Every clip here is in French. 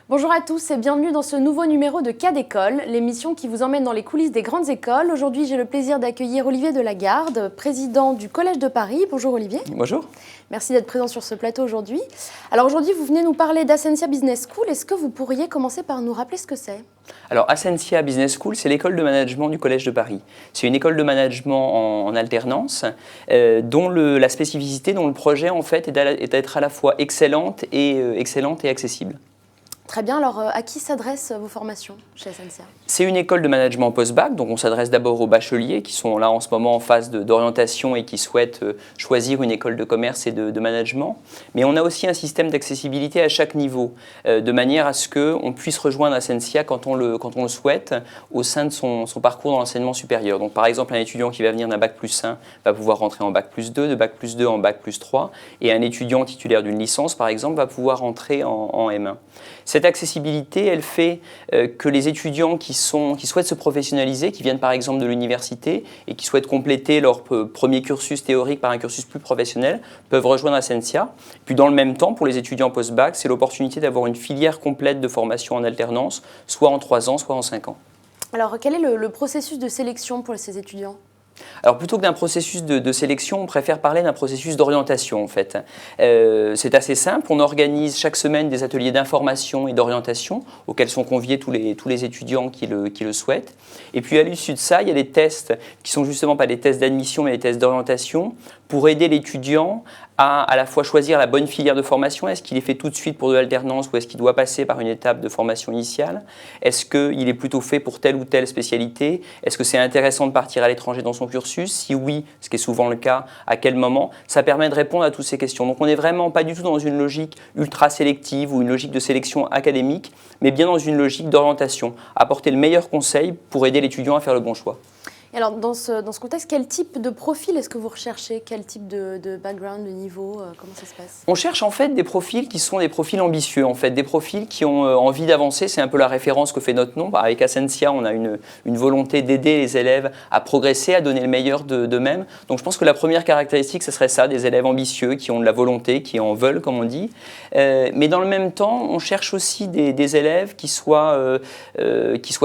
Bonjour à tous et bienvenue dans ce nouveau numéro de Cas d'école, l'émission qui vous emmène dans les coulisses des grandes écoles. Aujourd'hui, j'ai le plaisir d'accueillir Olivier Delagarde, président du Collège de Paris. Bonjour Olivier. Bonjour. Merci d'être présent sur ce plateau aujourd'hui. Alors aujourd'hui, vous venez nous parler d'Ascensia Business School. Est-ce que vous pourriez commencer par nous rappeler ce que c'est ? Alors Ascensia Business School, c'est l'école de management du Collège de Paris. C'est une école de management en alternance dont la spécificité, dont le projet en fait est d'être à la fois excellente et accessible. Très bien, alors à qui s'adressent vos formations chez Ascensia ? C'est une école de management post-bac, donc on s'adresse d'abord aux bacheliers qui sont là en ce moment en phase d'orientation et qui souhaitent choisir une école de commerce et de management. Mais on a aussi un système d'accessibilité à chaque niveau, de manière à ce qu'on puisse rejoindre Ascensia quand on le souhaite au sein de son parcours dans l'enseignement supérieur. Donc par exemple, un étudiant qui va venir d'un bac+1 va pouvoir rentrer en bac+2, de bac+2 en bac+3, et un étudiant titulaire d'une licence, par exemple, va pouvoir rentrer en M1. Cette accessibilité, elle fait que les étudiants qui souhaitent se professionnaliser, qui viennent par exemple de l'université et qui souhaitent compléter leur premier cursus théorique par un cursus plus professionnel, peuvent rejoindre Ascensia. Puis dans le même temps, pour les étudiants post-bac, c'est l'opportunité d'avoir une filière complète de formation en alternance, soit en 3 ans, soit en 5 ans. Alors quel est le processus de sélection pour ces étudiants ? Alors plutôt que d'un processus de sélection, on préfère parler d'un processus d'orientation en fait. C'est assez simple, on organise chaque semaine des ateliers d'information et d'orientation auxquels sont conviés tous les étudiants qui le souhaitent. Et puis à l'issue de ça, il y a des tests qui sont justement pas des tests d'admission mais des tests d'orientation pour aider l'étudiant à la fois choisir la bonne filière de formation. Est-ce qu'il est fait tout de suite pour de l'alternance ou est-ce qu'il doit passer par une étape de formation initiale ? Est-ce qu'il est plutôt fait pour telle ou telle spécialité ? Est-ce que c'est intéressant de partir à l'étranger dans son cursus ? Si oui, ce qui est souvent le cas, à quel moment ? Ça permet de répondre à toutes ces questions. Donc on n'est vraiment pas du tout dans une logique ultra sélective ou une logique de sélection académique, mais bien dans une logique d'orientation. Apporter le meilleur conseil pour aider l'étudiant à faire le bon choix. Et alors, dans ce contexte, quel type de profil est-ce que vous recherchez ? Quel type de background, de niveau ? Comment ça se passe ? On cherche en fait des profils qui sont des profils ambitieux, en fait, des profils qui ont envie d'avancer. C'est un peu la référence que fait notre nom. Avec Ascensia, on a une volonté d'aider les élèves à progresser, à donner le meilleur d'eux-mêmes. Donc je pense que la première caractéristique, ce serait ça, des élèves ambitieux qui ont de la volonté, qui en veulent, comme on dit. Mais dans le même temps, on cherche aussi des élèves qui soient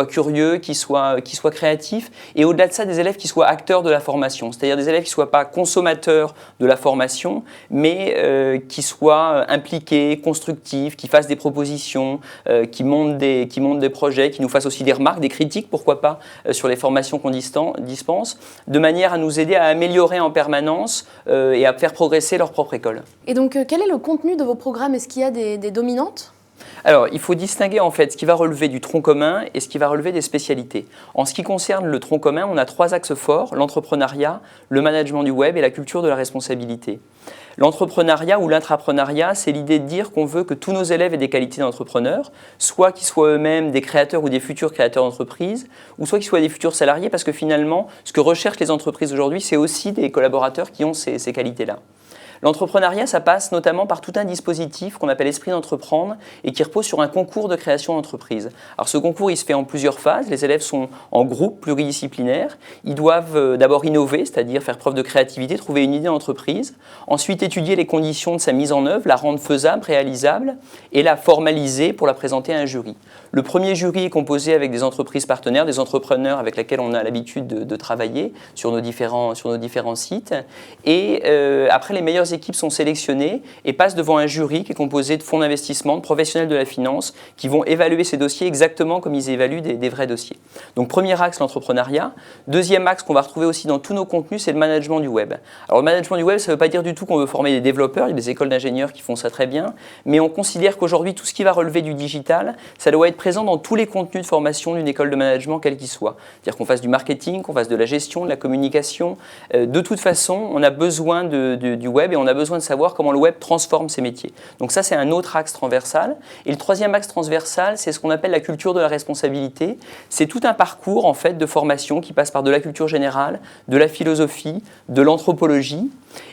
curieux, qui soient créatifs. Et au-delà de ça, des élèves qui soient acteurs de la formation, c'est-à-dire des élèves qui ne soient pas consommateurs de la formation, mais qui soient impliqués, constructifs, qui fassent des propositions, qui montent des projets, qui nous fassent aussi des remarques, des critiques, pourquoi pas, sur les formations qu'on dispense, de manière à nous aider à améliorer en permanence et à faire progresser leur propre école. Et donc, quel est le contenu de vos programmes ? Est-ce qu'il y a des dominantes ? Alors, il faut distinguer en fait ce qui va relever du tronc commun et ce qui va relever des spécialités. En ce qui concerne le tronc commun, on a 3 axes forts, l'entrepreneuriat, le management du web et la culture de la responsabilité. L'entrepreneuriat ou l'intrapreneuriat, c'est l'idée de dire qu'on veut que tous nos élèves aient des qualités d'entrepreneurs, soit qu'ils soient eux-mêmes des créateurs ou des futurs créateurs d'entreprises, ou soit qu'ils soient des futurs salariés, parce que finalement, ce que recherchent les entreprises aujourd'hui, c'est aussi des collaborateurs qui ont ces qualités-là. L'entrepreneuriat, ça passe notamment par tout un dispositif qu'on appelle Esprit d'entreprendre et qui repose sur un concours de création d'entreprise. Alors ce concours, il se fait en plusieurs phases. Les élèves sont en groupe pluridisciplinaire. Ils doivent d'abord innover, c'est-à-dire faire preuve de créativité, trouver une idée d'entreprise. Ensuite, étudier les conditions de sa mise en œuvre, la rendre faisable, réalisable et la formaliser pour la présenter à un jury. Le premier jury est composé avec des entreprises partenaires, des entrepreneurs avec lesquels on a l'habitude de travailler sur nos différents sites. Et après, les meilleures équipes sont sélectionnées et passent devant un jury qui est composé de fonds d'investissement, de professionnels de la finance qui vont évaluer ces dossiers exactement comme ils évaluent des vrais dossiers. Donc premier axe, l'entrepreneuriat. Deuxième axe qu'on va retrouver aussi dans tous nos contenus, c'est le management du web. Alors le management du web, ça ne veut pas dire du tout qu'on veut former des développeurs, il y a des écoles d'ingénieurs qui font ça très bien, mais on considère qu'aujourd'hui tout ce qui va relever du digital, ça doit être présent dans tous les contenus de formation d'une école de management, quel qu'il soit. C'est-à-dire qu'on fasse du marketing, qu'on fasse de la gestion, de la communication. De toute façon, on a besoin du web et on a besoin de savoir comment le web transforme ces métiers. Donc ça, c'est un autre axe transversal. Et le troisième axe transversal, c'est ce qu'on appelle la culture de la responsabilité. C'est tout un parcours en fait de formation qui passe par de la culture générale, de la philosophie, de l'anthropologie.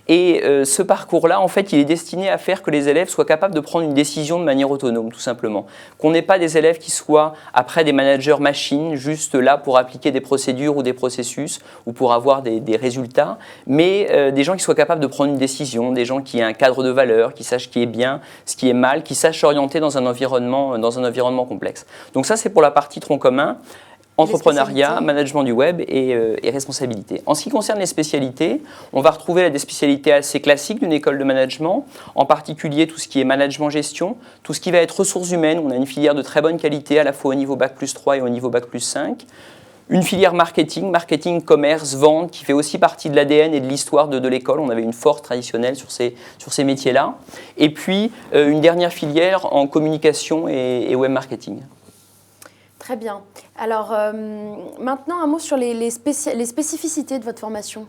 Et ce parcours-là, en fait, il est destiné à faire que les élèves soient capables de prendre une décision de manière autonome, tout simplement. Qu'on n'ait pas des élèves qui soient, après, des managers machines, juste là pour appliquer des procédures ou des processus, ou pour avoir des résultats, mais des gens qui soient capables de prendre une décision vision, des gens qui aient un cadre de valeurs, qui sachent ce qui est bien, ce qui est mal, qui sachent s'orienter dans un environnement complexe. Donc ça, c'est pour la partie tronc commun. Entrepreneuriat, management du web et responsabilité. En ce qui concerne les spécialités, on va retrouver des spécialités assez classiques d'une école de management, en particulier tout ce qui est management-gestion, tout ce qui va être ressources humaines. On a une filière de très bonne qualité, à la fois au niveau Bac+3 et au niveau Bac+5. Une filière marketing, commerce, vente, qui fait aussi partie de l'ADN et de l'histoire de l'école. On avait une force traditionnelle sur ces métiers-là. Et puis, une dernière filière en communication et web marketing. Très bien. Alors, maintenant, un mot sur les spécificités de votre formation.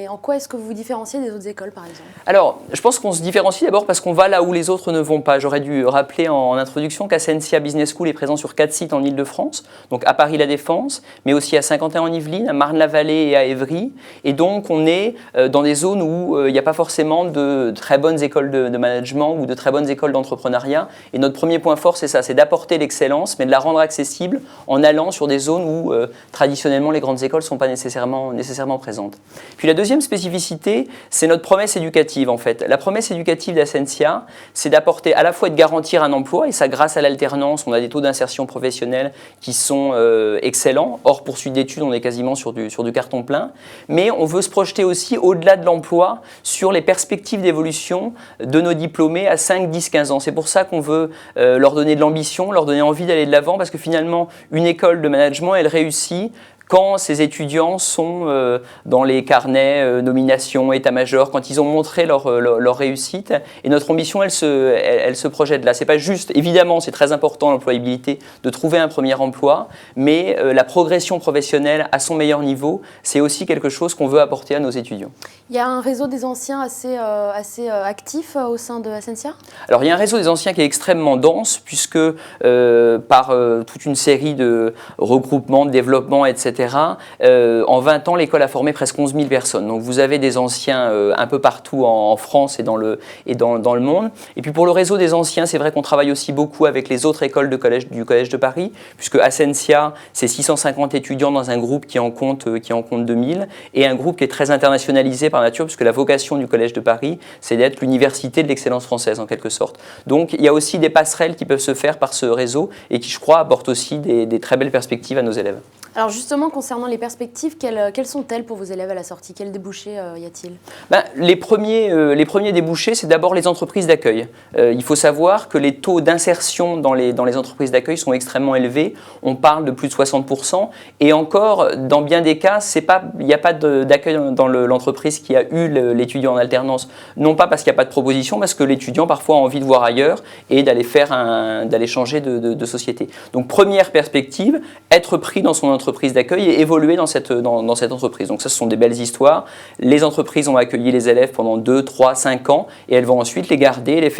En quoi est-ce que vous vous différenciez des autres écoles, par exemple? Alors, je pense qu'on se différencie d'abord parce qu'on va là où les autres ne vont pas. J'aurais dû rappeler en introduction qu'Ascensia Business School est présent sur 4 sites en Île-de-France, donc à Paris-La Défense, mais aussi à Saint-Quentin-en-Yvelines, à Marne-la-Vallée et à Évry. Et donc, on est dans des zones où il n'y a pas forcément de très bonnes écoles de management ou de très bonnes écoles d'entrepreneuriat. Et notre premier point fort, c'est ça, c'est d'apporter l'excellence, mais de la rendre accessible en allant sur des zones où, traditionnellement, les grandes écoles ne sont pas nécessairement présentes. Puis la deuxième spécificité, c'est notre promesse éducative en fait. La promesse éducative d'Ascensia, c'est d'apporter à la fois de garantir un emploi, et ça grâce à l'alternance, on a des taux d'insertion professionnelle qui sont excellents. Hors poursuite d'études, on est quasiment sur du carton plein. Mais on veut se projeter aussi au-delà de l'emploi sur les perspectives d'évolution de nos diplômés à 5, 10, 15 ans. C'est pour ça qu'on veut leur donner de l'ambition, leur donner envie d'aller de l'avant, parce que finalement, une école de management, elle réussit quand ces étudiants sont dans les carnets, nominations, état-major, quand ils ont montré leur réussite. Et notre ambition, elle se projette là. C'est pas juste, évidemment, c'est très important l'employabilité, de trouver un premier emploi, mais la progression professionnelle à son meilleur niveau, c'est aussi quelque chose qu'on veut apporter à nos étudiants. Il y a un réseau des anciens assez actif au sein de Ascensia? Alors, il y a un réseau des anciens qui est extrêmement dense, puisque par toute une série de regroupements, de développements, etc., en 20 ans, l'école a formé presque 11 000 personnes. Donc vous avez des anciens un peu partout en France et dans le monde. Et puis pour le réseau des anciens, c'est vrai qu'on travaille aussi beaucoup avec les autres écoles du Collège de Paris, puisque Ascensia, c'est 650 étudiants dans un groupe qui en compte 2000, et un groupe qui est très internationalisé par nature, puisque la vocation du Collège de Paris, c'est d'être l'université de l'excellence française, en quelque sorte. Donc il y a aussi des passerelles qui peuvent se faire par ce réseau, et qui, je crois, apportent aussi des très belles perspectives à nos élèves. Alors justement, concernant les perspectives, quelles sont-elles pour vos élèves à la sortie? Quels débouchés y a-t-il? Les premiers débouchés, c'est d'abord les entreprises d'accueil. Il faut savoir que les taux d'insertion dans les entreprises d'accueil sont extrêmement élevés. On parle de plus de 60%. Et encore, dans bien des cas, il n'y a pas d'accueil dans l'entreprise qui a eu l'étudiant en alternance. Non pas parce qu'il n'y a pas de proposition, parce que l'étudiant parfois a envie de voir ailleurs et d'aller changer de société. Donc première perspective, être pris dans son entreprise d'accueil et évoluer dans cette entreprise. Donc ça, ce sont des belles histoires. Les entreprises ont accueilli les élèves pendant 2, 3, 5 ans et elles vont ensuite les garder et les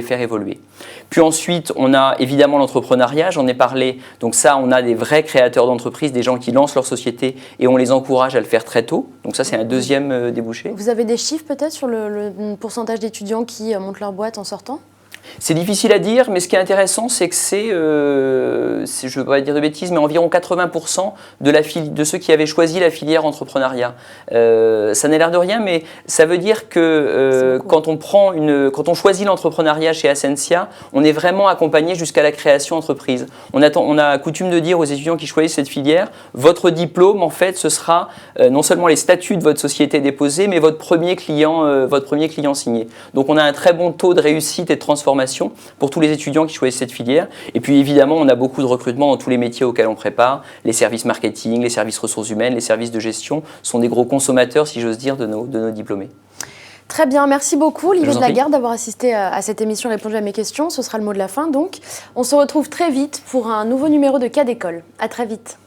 faire évoluer. Puis ensuite, on a évidemment l'entrepreneuriat, j'en ai parlé. Donc ça, on a des vrais créateurs d'entreprises, des gens qui lancent leur société et on les encourage à le faire très tôt. Donc ça, c'est un deuxième débouché. Vous avez des chiffres peut-être sur le pourcentage d'étudiants qui montent leur boîte en sortant? C'est difficile à dire, mais ce qui est intéressant, c'est que je ne veux pas dire de bêtises, mais environ 80% de ceux qui avaient choisi la filière entrepreneuriat. Ça n'a l'air de rien, mais ça veut dire que quand on choisit l'entrepreneuriat chez Ascensia, on est vraiment accompagné jusqu'à la création d'entreprise. On a coutume de dire aux étudiants qui choisissent cette filière, votre diplôme, en fait, ce sera non seulement les statuts de votre société déposés, mais votre premier client signé. Donc on a un très bon taux de réussite et de transformation pour tous les étudiants qui choisissent cette filière. Et puis évidemment, on a beaucoup de recrutement dans tous les métiers auxquels on prépare. Les services marketing, les services ressources humaines, les services de gestion sont des gros consommateurs, si j'ose dire, de nos diplômés. Très bien, merci beaucoup Olivier de la Garde d'avoir assisté à cette émission, répondu à mes questions. Ce sera le mot de la fin donc. On se retrouve très vite pour un nouveau numéro de Cas d'école. À très vite.